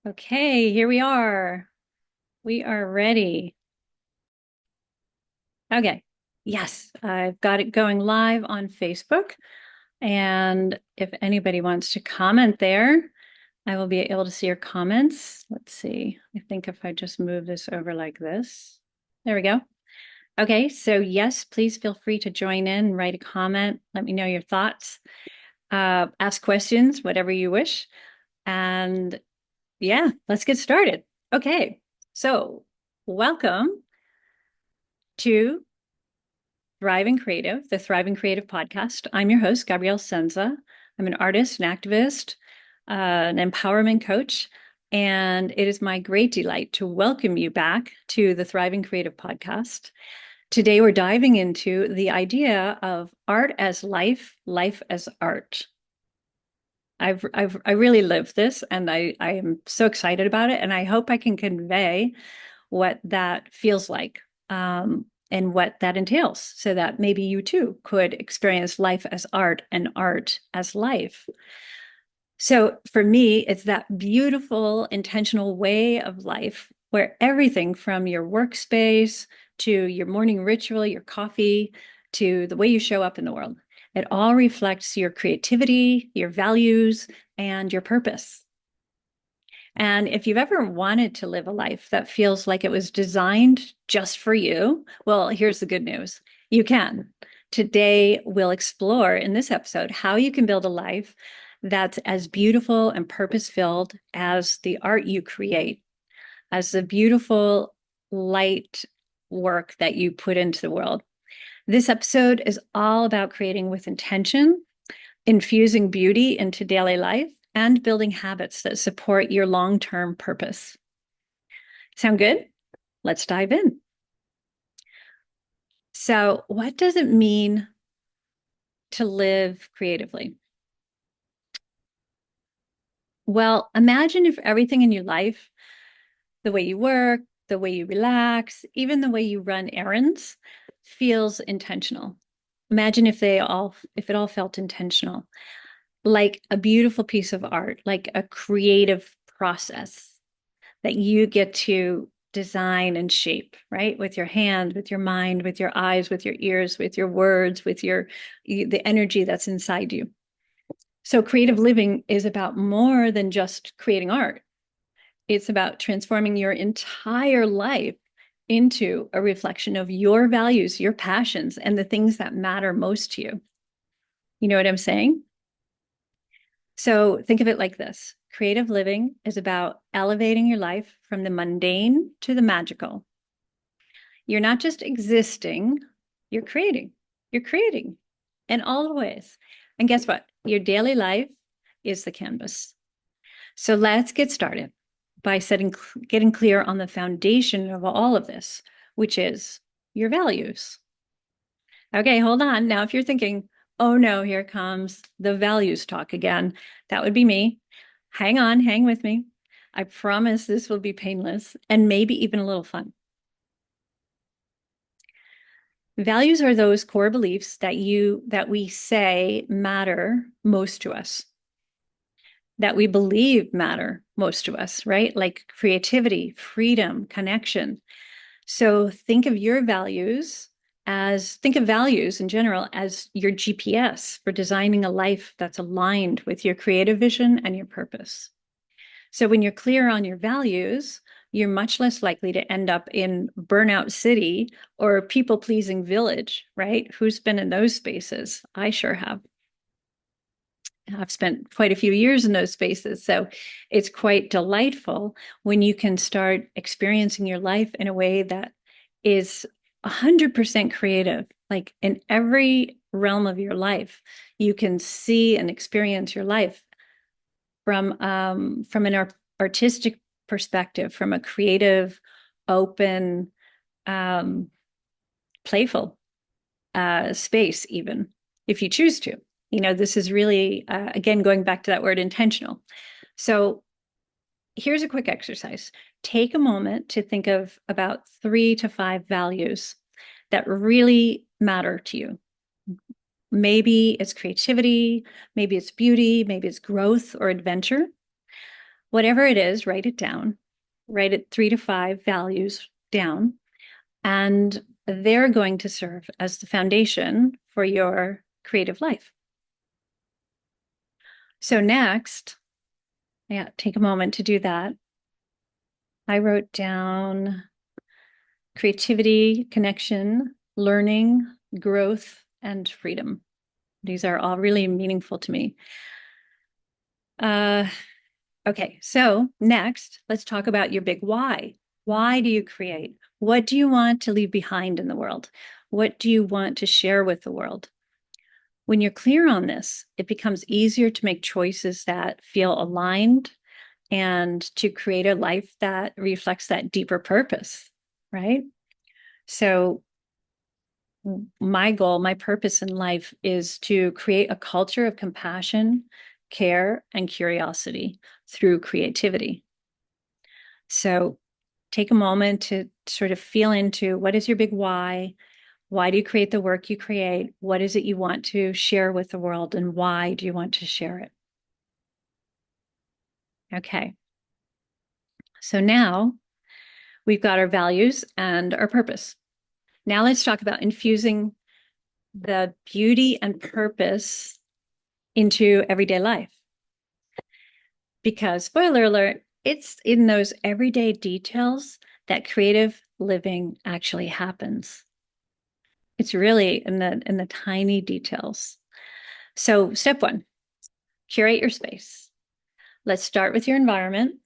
Okay, here we are. We are ready. Okay. Yes, I've got it going live on Facebook. And if anybody wants to comment there, I will be able to see your comments. Let's see. I think if I just move this over like this, there we go. Okay, so yes, please feel free to join in, write a comment, let me know your thoughts, ask questions, whatever you wish. And yeah, let's get started. Okay, so welcome to Thriving Creative, the Thriving Creative podcast. I'm your host, Gabrielle Senza. I'm an artist, an activist, an empowerment coach, and it is my great delight to welcome you back to the Thriving Creative podcast. Today, we're diving into the idea of art as life, life as art. I really live this, and I am so excited about it, and I hope I can convey what that feels like, and what that entails, so that maybe you too could experience life as art and art as life. So for me, it's that beautiful, intentional way of life where everything from your workspace to your morning ritual, your coffee, to the way you show up in the world, it all reflects your creativity, your values, and your purpose. And if you've ever wanted to live a life that feels like it was designed just for you, well, here's the good news. You can. Today, we'll explore in this episode how you can build a life that's as beautiful and purpose-filled as the art you create, as the beautiful light work that you put into the world. This episode is all about creating with intention, infusing beauty into daily life, and building habits that support your long-term purpose. Sound good? Let's dive in. So, what does it mean to live creatively? Well, imagine if everything in your life, the way you work, the way you relax, even the way you run errands, feels intentional. Imagine if it all felt intentional, like a beautiful piece of art, like a creative process that you get to design and shape, right? With your hand, with your mind, with your eyes, with your ears, with your words, with the energy that's inside you. So creative living is about more than just creating art. It's about transforming your entire life into a reflection of your values, your passions, and the things that matter most to you. You know what I'm saying? So think of it like this. Creative living is about elevating your life from the mundane to the magical. You're not just existing, you're creating. You're creating in all the ways. And guess what? Your daily life is the canvas. So let's get started by getting clear on the foundation of all of this, which is your values. Okay, hold on. Now, if you're thinking, oh no, here comes the values talk again, that would be me. Hang on, hang with me. I promise this will be painless and maybe even a little fun. Values are those core beliefs that we say matter most to us, that we believe matter most to us, right? Like creativity, freedom, connection. So think of values in general as your GPS for designing a life that's aligned with your creative vision and your purpose. So when you're clear on your values, you're much less likely to end up in burnout city or people-pleasing village, right? Who's been in those spaces? I sure have. I've spent quite a few years in those spaces. So it's quite delightful when you can start experiencing your life in a way that is 100% creative. Like in every realm of your life, you can see and experience your life from an artistic perspective, from a creative, open, um, playful space, even if you choose to. You know, this is really, again, going back to that word intentional. So here's a quick exercise. Take a moment to think of about 3 to 5 values that really matter to you. Maybe it's creativity, maybe it's beauty, maybe it's growth or adventure. whatever it is, write it down, write it 3 to 5 values down, and they're going to serve as the foundation for your creative life. So next, yeah, take a moment to do that. I wrote down creativity, connection, learning, growth, and freedom. These are all really meaningful to me. Okay, so next, let's talk about your big why. Why do you create? What do you want to leave behind in the world? What do you want to share with the world? When you're clear on this, it becomes easier to make choices that feel aligned and to create a life that reflects that deeper purpose, right? So my goal, my purpose in life is to create a culture of compassion, care, and curiosity through creativity. So take a moment to sort of feel into what is your big why? Why do you create the work you create? What is it you want to share with the world? And why do you want to share it? Okay. So now we've got our values and our purpose. Now let's talk about infusing the beauty and purpose into everyday life. Because, spoiler alert, it's in those everyday details that creative living actually happens. It's really in the tiny details. So step 1, curate your space. Let's start with your environment.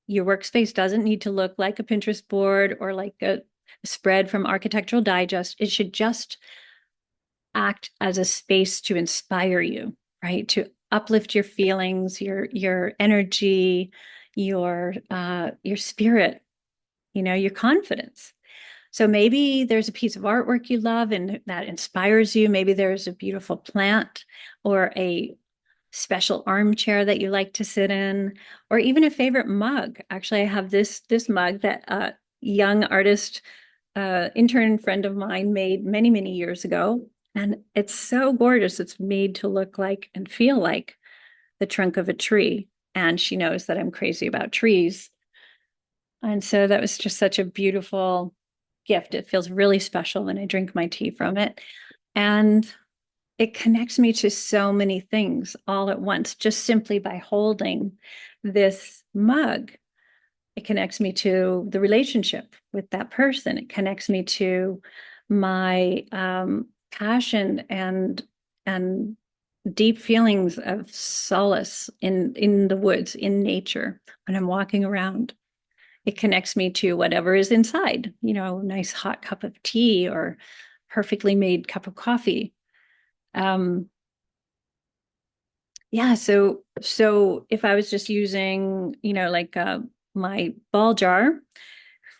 Your workspace doesn't need to look like a Pinterest board or like a spread from Architectural Digest. It should just act as a space to inspire you, right? To uplift your feelings, your energy, your spirit, your confidence. So maybe there's a piece of artwork you love and that inspires you. Maybe there's a beautiful plant or a special armchair that you like to sit in, or even a favorite mug. Actually, I have this mug that a young artist, intern friend of mine made many, many years ago. And it's so gorgeous. It's made to look like and feel like the trunk of a tree. And she knows that I'm crazy about trees. And so that was just such a beautiful gift. It feels really special when I drink my tea from it. And it connects me to so many things all at once, just simply by holding this mug. It connects me to the relationship with that person. It connects me to my passion and deep feelings of solace in the woods, in nature, when I'm walking around. It connects me to whatever is inside, a nice hot cup of tea or perfectly made cup of coffee. Yeah, so if I was just using, like my ball jar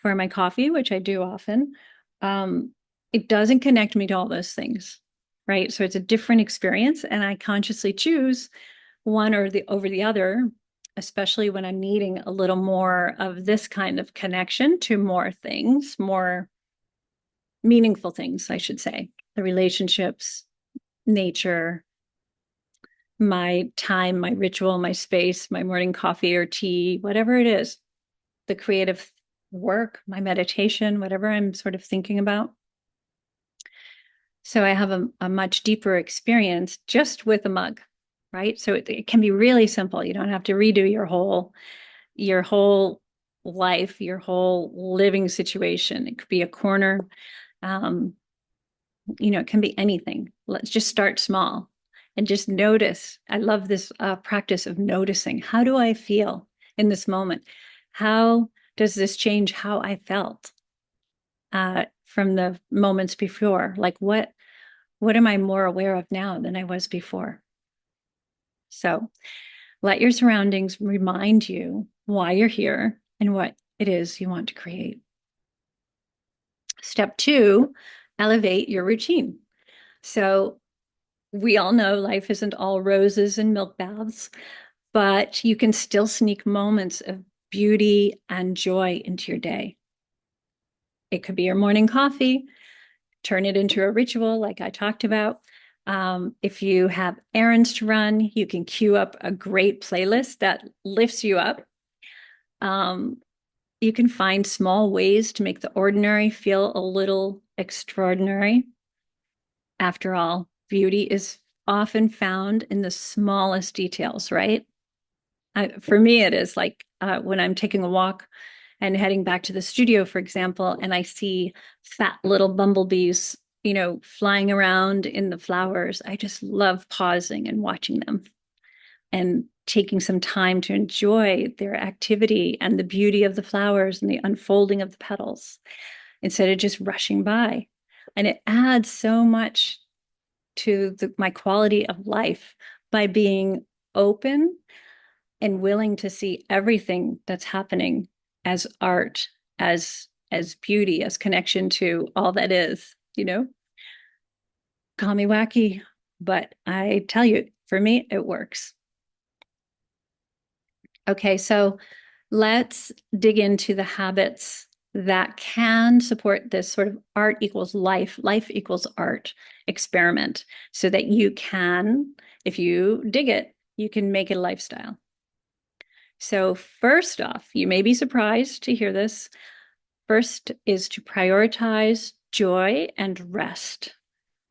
for my coffee, which I do often, it doesn't connect me to all those things, right? So it's a different experience, and I consciously choose one or the over the other, especially when I'm needing a little more of this kind of connection to more things, more meaningful things, I should say, the relationships, nature, my time, my ritual, my space, my morning coffee or tea, whatever it is, the creative work, my meditation, whatever I'm sort of thinking about. So I have a much deeper experience just with a mug, right? So it can be really simple. You don't have to redo your whole life, your whole living situation. It could be a corner. It can be anything. Let's just start small and just notice. I love this practice of noticing. How do I feel in this moment? How does this change how I felt from the moments before? Like what am I more aware of now than I was before? So let your surroundings remind you why you're here and what it is you want to create. Step 2, elevate your routine. So we all know life isn't all roses and milk baths, but you can still sneak moments of beauty and joy into your day. It could be your morning coffee, turn it into a ritual like I talked about. If you have errands to run, you can queue up a great playlist that lifts you up You can find small ways to make the ordinary feel a little extraordinary. After all, beauty is often found in the smallest details, right? For me, it is like when I'm taking a walk and heading back to the studio, for example, and I see fat little bumblebees, flying around in the flowers. I just love pausing and watching them and taking some time to enjoy their activity and the beauty of the flowers and the unfolding of the petals instead of just rushing by. And it adds so much to my quality of life by being open and willing to see everything that's happening as art, as beauty, as connection to all that is, Call me wacky, but I tell you, for me, it works. Okay, so let's dig into the habits that can support this sort of art equals life, life equals art experiment so that you can, if you dig it, you can make it a lifestyle. So first off, you may be surprised to hear this. First is to prioritize joy and rest.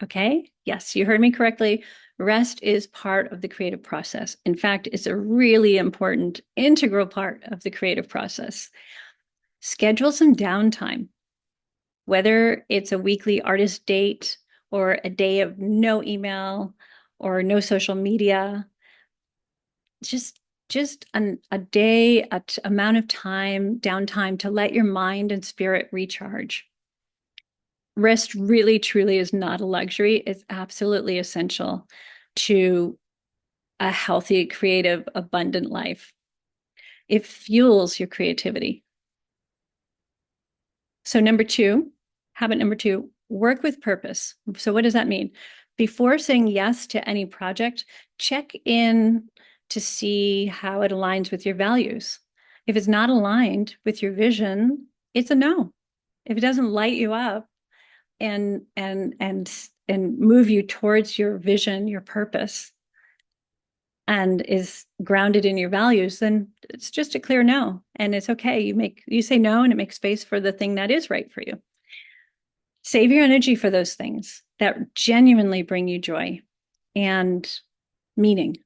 Okay? Yes, you heard me correctly. Rest is part of the creative process. In fact, it's a really important, integral part of the creative process. Schedule some downtime, whether it's a weekly artist date or a day of no email or no social media. Just a day, amount of time, downtime to let your mind and spirit recharge. Rest really, truly is not a luxury. It's absolutely essential to a healthy, creative, abundant life. It fuels your creativity. So habit number two, work with purpose. So what does that mean? Before saying yes to any project, check in to see how it aligns with your values. If it's not aligned with your vision, it's a no. If it doesn't light you up and move you towards your vision, your purpose, and is grounded in your values, then it's just a clear no. And it's okay. You say no and it makes space for the thing that is right for you. Save your energy for those things that genuinely bring you joy and meaning.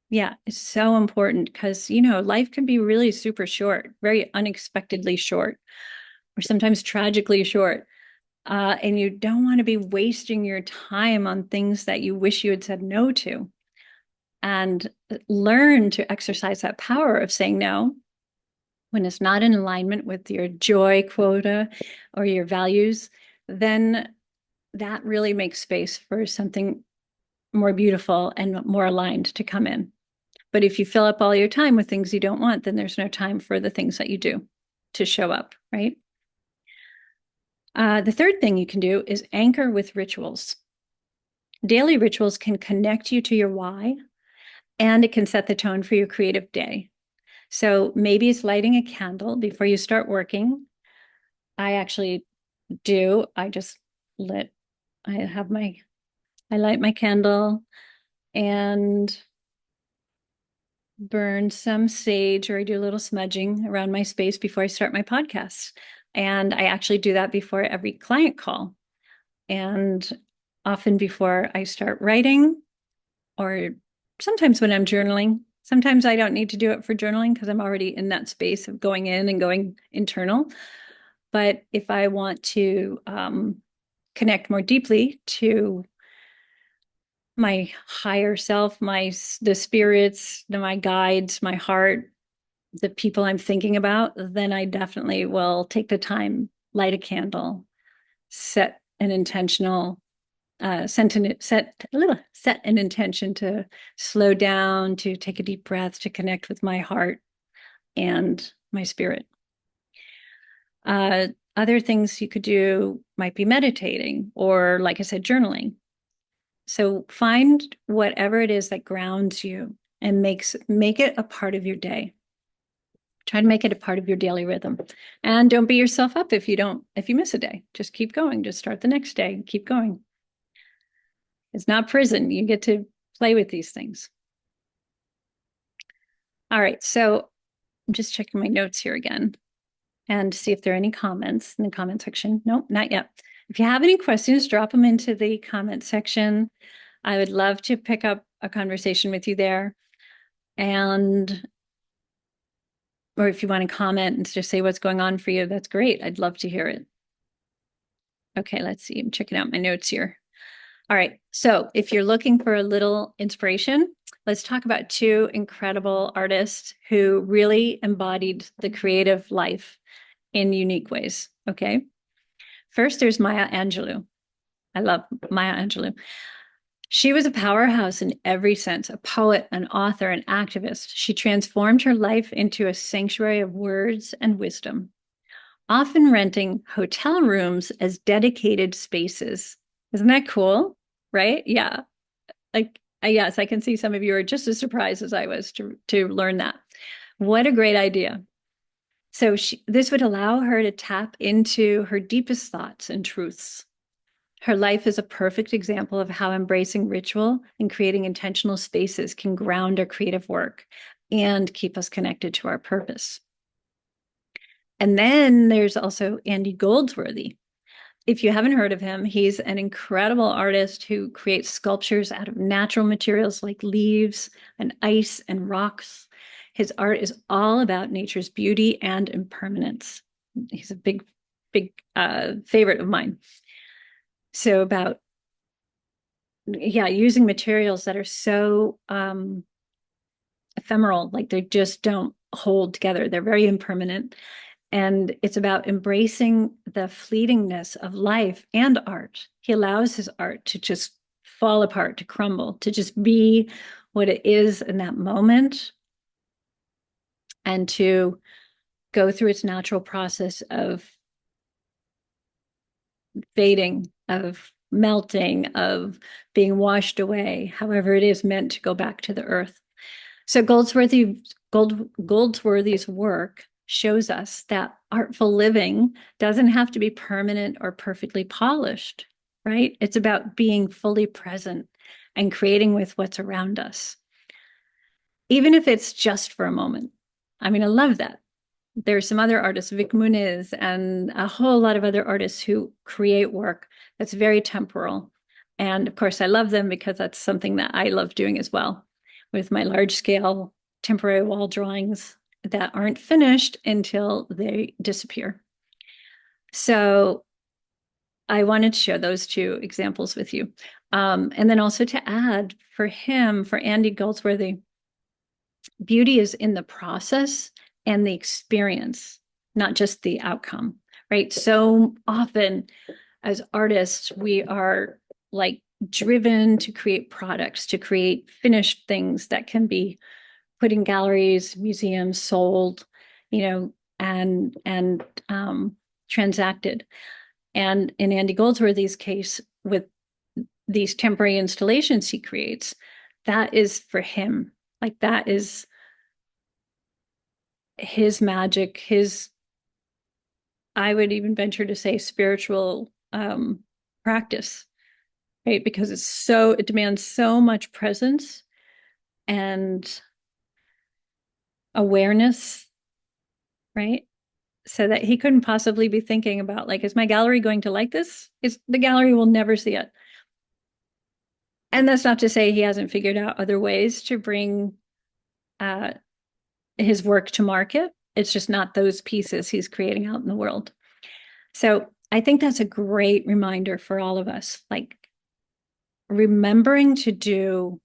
Yeah, it's so important because, life can be really super short, very unexpectedly short, or sometimes tragically short. And you don't want to be wasting your time on things that you wish you had said no to. And learn to exercise that power of saying no when it's not in alignment with your joy quota or your values, then that really makes space for something more beautiful and more aligned to come in. But if you fill up all your time with things you don't want, then there's no time for the things that you do to show up, right? The third thing you can do is anchor with rituals. Daily rituals can connect you to your why, and it can set the tone for your creative day. So maybe it's lighting a candle before you start working. I actually do. I light my candle and burn some sage, or I do a little smudging around my space before I start my podcast. And I actually do that before every client call. And often before I start writing, or sometimes when I'm journaling. Sometimes I don't need to do it for journaling because I'm already in that space of going in and going internal. But if I want to connect more deeply to my higher self, the spirits, my guides, my heart, the people I'm thinking about, then I definitely will take the time, light a candle, set an intentional set an intention to slow down, to take a deep breath, to connect with my heart and my spirit. Other things you could do might be meditating or, like I said, journaling. So find whatever it is that grounds you and make it a part of your day. Try to make it a part of your daily rhythm. And don't beat yourself up if you miss a day. Just keep going. Just start the next day. Keep going. It's not prison. You get to play with these things. All right, so I'm just checking my notes here again and see if there are any comments in the comment section. Nope, not yet. If you have any questions, drop them into the comment section. I would love to pick up a conversation with you there. And, or if you want to comment and just say what's going on for you, that's great. I'd love to hear it. Okay, let's see. I'm checking out my notes here. All right, so if you're looking for a little inspiration, let's talk about two incredible artists who really embodied the creative life in unique ways. Okay. First, there's Maya Angelou. I love Maya Angelou. She was a powerhouse in every sense, a poet, an author, an activist. She transformed her life into a sanctuary of words and wisdom, often renting hotel rooms as dedicated spaces. Isn't that cool? Right? Yeah. Like, yes, I can see some of you are just as surprised as I was to learn that. What a great idea. So this would allow her to tap into her deepest thoughts and truths. Her life is a perfect example of how embracing ritual and creating intentional spaces can ground our creative work and keep us connected to our purpose. And then there's also Andy Goldsworthy. If you haven't heard of him, he's an incredible artist who creates sculptures out of natural materials like leaves and ice and rocks. His art is all about nature's beauty and impermanence. He's a big favorite of mine. So about, yeah, using materials that are so ephemeral, like they just don't hold together. They're very impermanent. And it's about embracing the fleetingness of life and art. He allows his art to just fall apart, to crumble, to just be what it is in that moment, and to go through its natural process of fading, of melting, of being washed away, however it is meant to go back to the earth. So Goldsworthy's work shows us that artful living doesn't have to be permanent or perfectly polished, right? It's about being fully present and creating with what's around us, even if it's just for a moment. I mean, I love that. There's some other artists, Vic Muniz, and a whole lot of other artists who create work that's very temporal. And of course, I love them because that's something that I love doing as well with my large scale temporary wall drawings that aren't finished until they disappear. So I wanted to share those two examples with you. And then also to add for him, for Andy Goldsworthy, beauty is in the process and the experience, not just the outcome, right? So often as artists, we are like driven to create products, to create finished things that can be put in galleries, museums, sold, and transacted. And in Andy Goldsworthy's case, with these temporary installations he creates, that is for him. Like that is his magic, his, I would even venture to say, spiritual practice, right? Because it demands so much presence and awareness, right? So that he couldn't possibly be thinking about, like, is my gallery going to like this? The gallery will never see it. And that's not to say he hasn't figured out other ways to bring his work to market. It's just not those pieces he's creating out in the world. So I think that's a great reminder for all of us, like remembering to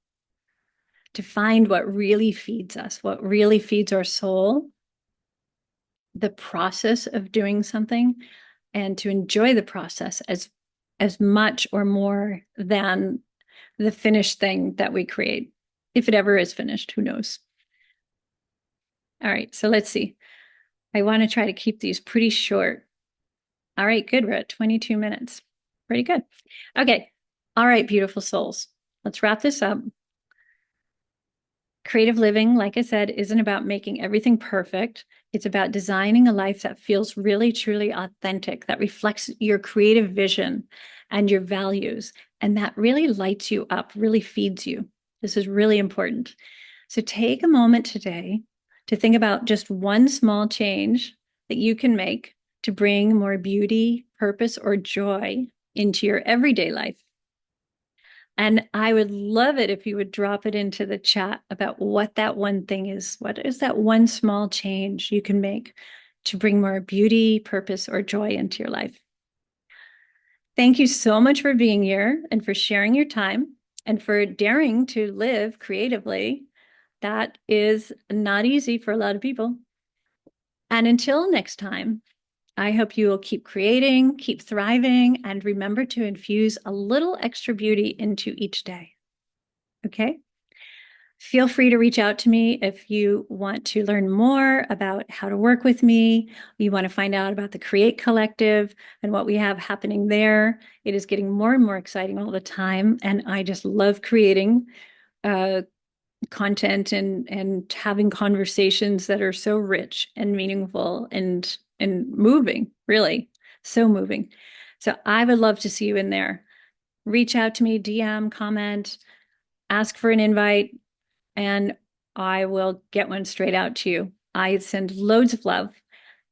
find what really feeds us, what really feeds our soul, the process of doing something, and to enjoy the process as much or more than the finished thing that we create. If it ever is finished, who knows? All right, so let's see. I want to try to keep these pretty short. All right, good. We're at 22 minutes. Pretty good. Okay. All right, beautiful souls. Let's wrap this up. Creative living, like I said, isn't about making everything perfect. It's about designing a life that feels really, truly authentic, that reflects your creative vision and your values, and that really lights you up, really feeds you. This is really important. So take a moment today to think about just one small change that you can make to bring more beauty, purpose, or joy into your everyday life. And I would love it if you would drop it into the chat about what that one thing is. What is that one small change you can make to bring more beauty, purpose, or joy into your life? Thank you so much for being here and for sharing your time and for daring to live creatively. That is not easy for a lot of people. And until next time, I hope you will keep creating, keep thriving, and remember to infuse a little extra beauty into each day. Okay? Feel free to reach out to me if you want to learn more about how to work with me. You want to find out about the Create Collective and what we have happening there. It is getting more and more exciting all the time. And I just love creating content and having conversations that are so rich and meaningful and moving, really, so moving. So I would love to see you in there. Reach out to me, DM, comment, ask for an invite, and I will get one straight out to you. I send loads of love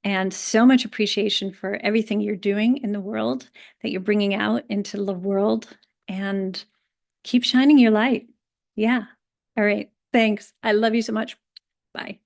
and so much appreciation for everything you're doing in the world, that you're bringing out into the world, and keep shining your light. Yeah. All right. Thanks. I love you so much. Bye.